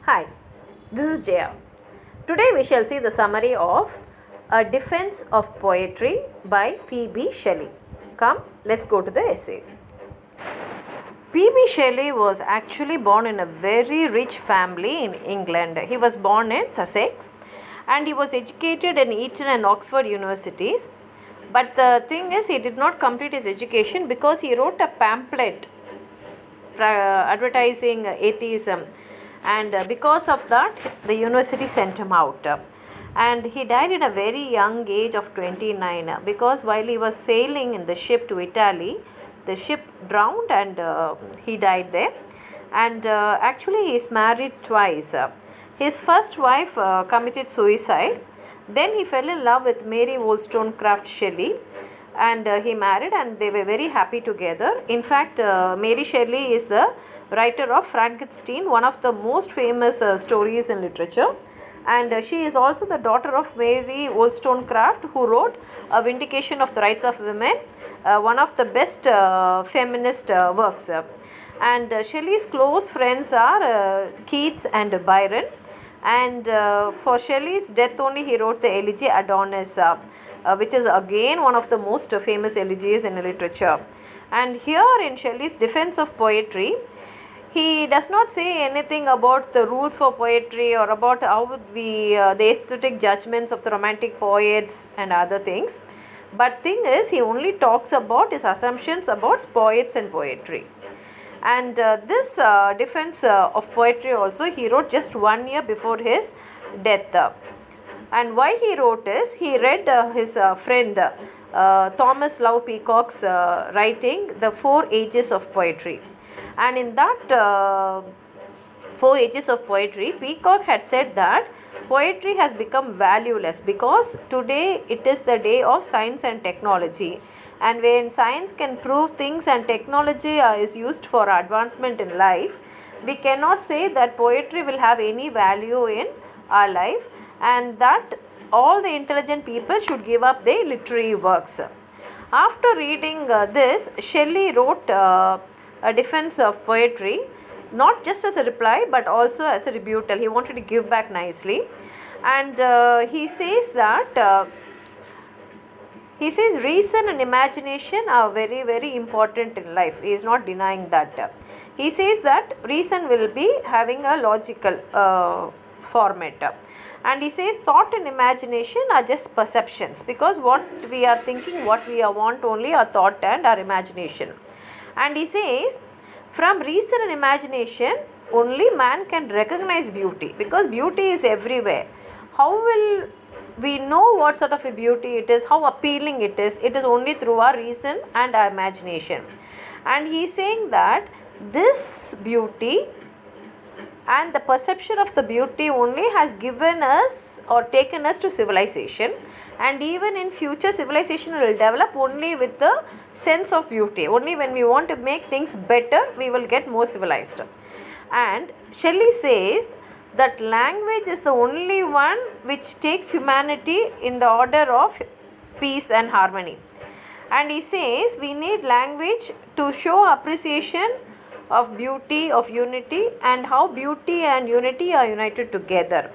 Hi, this is Jaya. Today we shall see the summary of A Defense of Poetry by P.B. Shelley. Come, let's go to the essay. P.B. Shelley was actually born in a very rich family in England. He was born in Sussex and he was educated in Eton and Oxford universities. But the thing is, he did not complete his education because he wrote a pamphlet advertising atheism, and because of that the university sent him out, and he died at a very young age of 29, because while he was sailing in the ship to Italy, the ship drowned and he died there. And actually he is married twice. His first wife committed suicide, then he fell in love with Mary Wollstonecraft Shelley, and he married and they were very happy together. In fact, Mary Shelley is the writer of Frankenstein, one of the most famous stories in literature, and she is also the daughter of Mary Wollstonecraft, who wrote A Vindication of the Rights of Women, one of the best feminist works. And Shelley's close friends are Keats and Byron, and for Shelley's death only he wrote the elegy Adonis, which is again one of the most famous elegies in literature. And here in Shelley's Defense of Poetry, he does not say anything about the rules for poetry or about how the aesthetic judgments of the romantic poets and other things. But thing is, he only talks about his assumptions about poets and poetry. And this defense of poetry also he wrote just 1 year before his death. And why he wrote is, he read his friend Thomas Love Peacock's writing, The 4 Ages of Poetry. And in that 4 Ages of Poetry, Peacock had said that poetry has become valueless because today it is the day of science and technology. And when science can prove things and technology is used for advancement in life, we cannot say that poetry will have any value in our life, and that all the intelligent people should give up their literary works. After reading this, Shelley wrote A Defense of Poetry, not just as a reply but also as a rebuttal. He wanted to give back nicely, and he says that he says reason and imagination are very, very important in life. He is not denying that. He says that reason will be having a logical format. And he says thought and imagination are just perceptions, because what we are thinking, what we want only are thought and our imagination. And he says from reason and imagination only man can recognize beauty, because beauty is everywhere. How will we know what sort of a beauty it is, how appealing it is? It is only through our reason and our imagination. And he is saying that this beauty and the perception of the beauty only has given us or taken us to civilization, and even in future civilization will develop only with the sense of beauty. Only when we want to make things better we will get more civilized. And Shelley says that language is the only one which takes humanity in the order of peace and harmony. And he says we need language to show appreciation of beauty, of unity, and how beauty and unity are united together.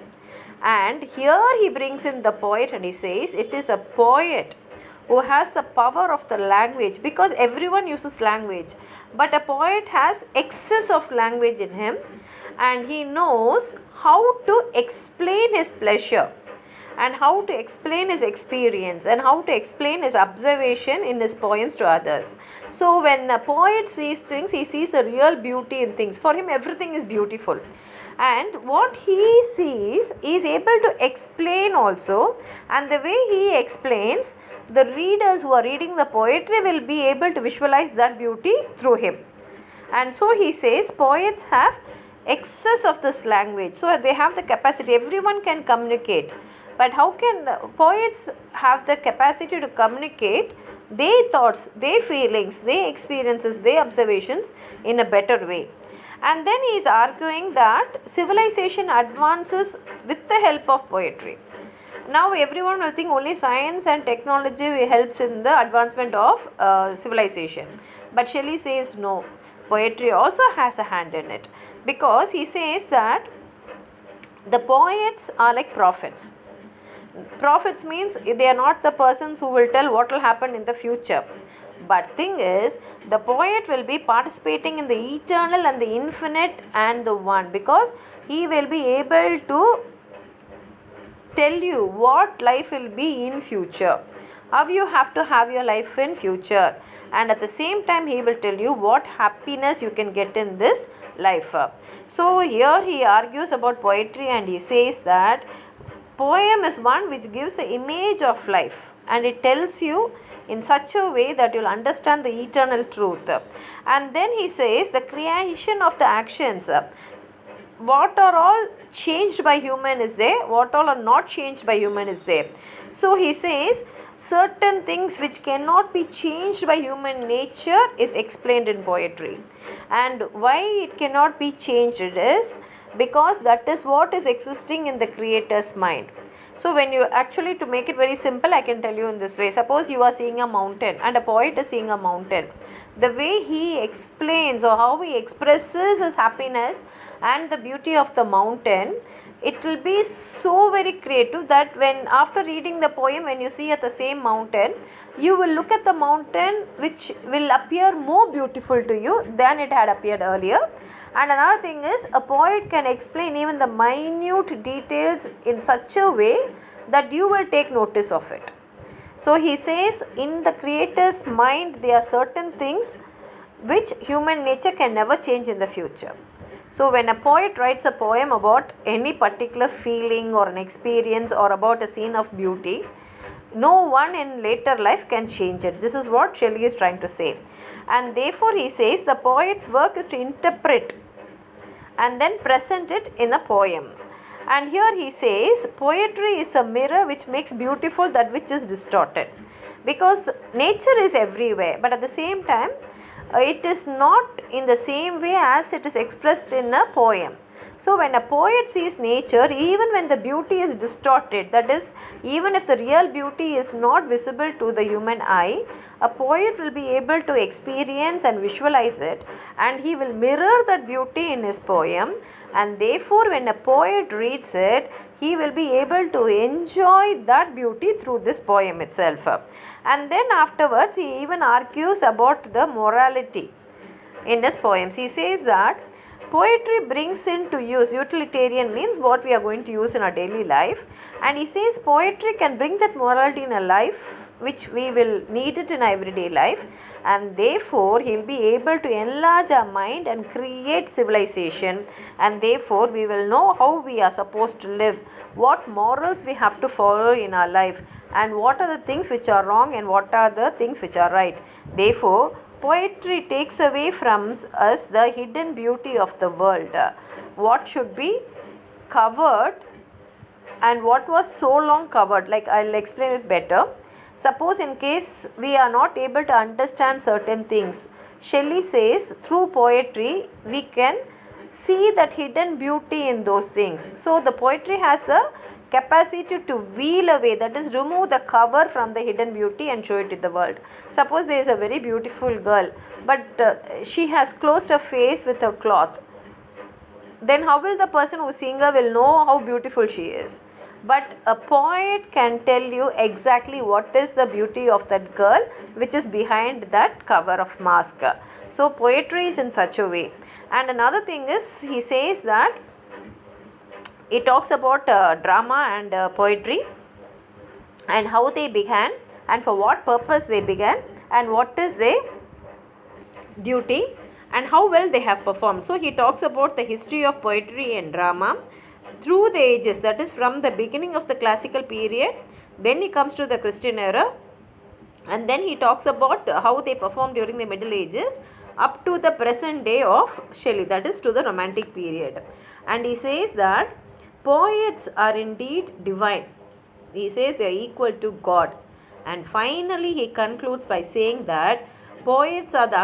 And here he brings in the poet, and he says it is a poet who has the power of the language, because everyone uses language, but a poet has excess of language in him, and he knows how to explain his pleasure and how to explain his experience and how to explain his observation in his poems to others. So when a poet sees things, he sees the real beauty in things. For him everything is beautiful, and what he sees he is able to explain also, and the way he explains, the readers who are reading the poetry will be able to visualize that beauty through him. And so he says poets have excess of this language, so they have the capacity, everyone can communicate. But how can poets have the capacity to communicate their thoughts, their feelings, their experiences, their observations in a better way? And then he is arguing that civilization advances with the help of poetry. Now everyone will think only science and technology helps in the advancement of civilization. But Shelley says no, poetry also has a hand in it, because he says that The poets are like prophets. Prophets means they are not the persons who will tell what will happen in the future. But thing is, the poet will be participating in the eternal and the infinite and the one, because he will be able to tell you what life will be in future, how you have to have your life in future, and at the same time he will tell you what happiness you can get in this life. So here he argues about poetry, and he says that poem is one which gives the image of life, and it tells you in such a way that you'll understand the eternal truth. And then he says the creation of the actions, what are all changed by human is there, what all are not changed by human is there. So he says certain things which cannot be changed by human nature is explained in poetry. And why it cannot be changed, it is because that is what is existing in the creator's mind. So when you actually, to make it very simple, I can tell you in this way. Suppose you are seeing a mountain and a poet is seeing a mountain. The way he explains or how he expresses his happiness and the beauty of the mountain, it will be so very creative that when after reading the poem, when you see at the same mountain, you will look at the mountain which will appear more beautiful to you than it had appeared earlier. And another thing is, a poet can explain even the minute details in such a way that you will take notice of it. So he says in the creator's mind there are certain things which human nature can never change in the future. So when a poet writes a poem about any particular feeling or an experience or about a scene of beauty, no one in later life can change it. This is what Shelley is trying to say. And therefore he says the poet's work is to interpret and then present it in a poem. And here he says poetry is a mirror which makes beautiful that which is distorted, because nature is everywhere, but at the same time it is not in the same way as it is expressed in a poem. So when a poet sees nature, even when the beauty is distorted, that is, even if the real beauty is not visible to the human eye, a poet will be able to experience and visualize it, and he will mirror that beauty in his poem. And therefore when a poet reads it, he will be able to enjoy that beauty through this poem itself. And then afterwards he even argues about the morality in his poems. He says that poetry brings into use, utilitarian means what we are going to use in our daily life, and he says poetry can bring that morality in a life which we will need it in our everyday life, and therefore he will be able to enlarge our mind and create civilization, and therefore we will know how we are supposed to live, what morals we have to follow in our life, and what are the things which are wrong and what are the things which are right. Therefore poetry takes away from us the hidden beauty of the world, what should be covered and what was so long covered. Like I'll explain it better. Suppose in case we are not able to understand certain things, Shelley says through poetry we can see that hidden beauty in those things. So the poetry has a capacity to wheel away, that is, remove the cover from the hidden beauty and show it to the world. Suppose there is a very beautiful girl, but she has closed her face with a cloth. Then how will the person who is seeing her will know how beautiful she is? But a poet can tell you exactly what is the beauty of that girl which is behind that cover of mask. So poetry is in such a way. And another thing is, he says that he talks about drama and poetry and how they began and for what purpose they began and what is their duty and how well they have performed. So he talks about the history of poetry and drama through the ages, that is from the beginning of the classical period, then he comes to the Christian era, and then he talks about how they performed during the Middle Ages up to the present day of Shelley, that is to the Romantic period. And he says that poets are indeed divine. He says they are equal to God. And finally he concludes by saying that poets are the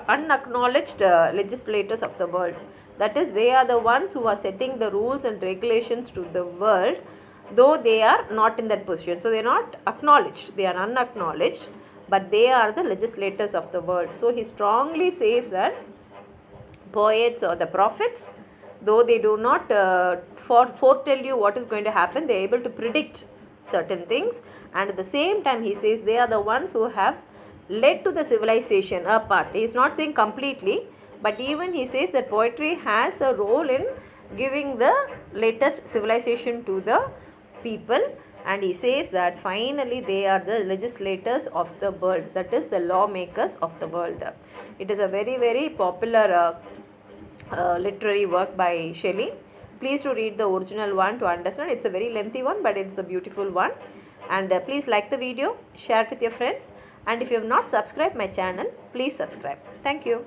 unacknowledged legislators of the world. That is, they are the ones who are setting the rules and regulations to the world, though they are not in that position. So they are not acknowledged, they are unacknowledged, but they are the legislators of the world. So he strongly says that poets are the prophets, though they do not foretell you what is going to happen, they are able to predict certain things, and at the same time he says they are the ones who have led to the civilization a part. He is not saying completely, but even he says that poetry has a role in giving the latest civilization to the people, and he says that finally they are the legislators of the world, that is the lawmakers of the world. It is a very, very popular literary work by Shelley. Please to read the original one to understand. It's a very lengthy one, but it's a beautiful one. And please like the video, share it with your friends, and if you have not subscribed my channel, please subscribe. Thank you.